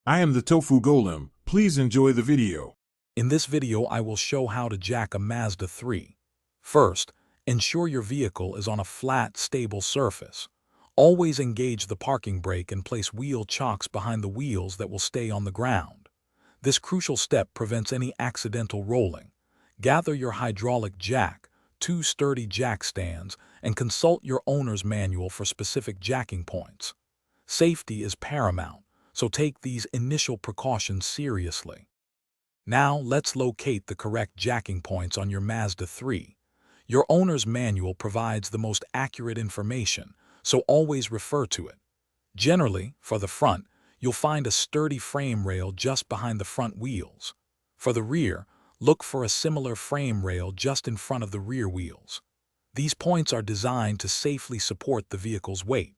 I am the Tofu Golem. Please enjoy the video. In this video, I will show how to jack a Mazda 3. First, ensure your vehicle is on a flat, stable surface. Always engage the parking brake and place wheel chocks behind the wheels that will stay on the ground. This crucial step prevents any accidental rolling. Gather your hydraulic jack, 2 sturdy jack stands, and consult your owner's manual for specific jacking points. Safety is paramount, so take these initial precautions seriously. Now let's locate the correct jacking points on your Mazda 3. Your owner's manual provides the most accurate information, so always refer to it. Generally, for the front, you'll find a sturdy frame rail just behind the front wheels. For the rear, look for a similar frame rail just in front of the rear wheels. These points are designed to safely support the vehicle's weight.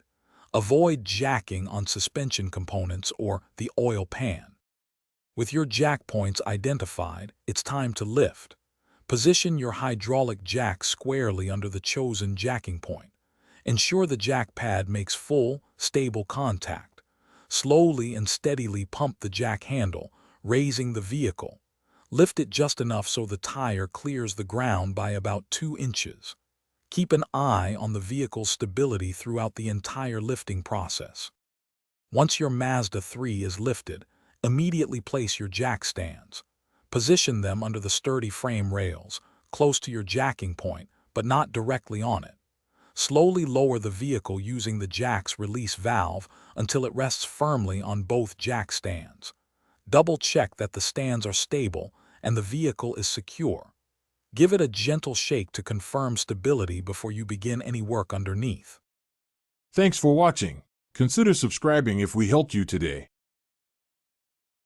Avoid jacking on suspension components or the oil pan. With your jack points identified, it's time to lift. Position your hydraulic jack squarely under the chosen jacking point. Ensure the jack pad makes full, stable contact. Slowly and steadily pump the jack handle, raising the vehicle. Lift it just enough so the tire clears the ground by about 2 inches. Keep an eye on the vehicle's stability throughout the entire lifting process. Once your Mazda 3 is lifted, immediately place your jack stands. Position them under the sturdy frame rails, close to your jacking point, but not directly on it. Slowly lower the vehicle using the jack's release valve until it rests firmly on both jack stands. Double-check that the stands are stable and the vehicle is secure. Give it a gentle shake to confirm stability before you begin any work underneath. Thanks for watching. Consider subscribing if we helped you today.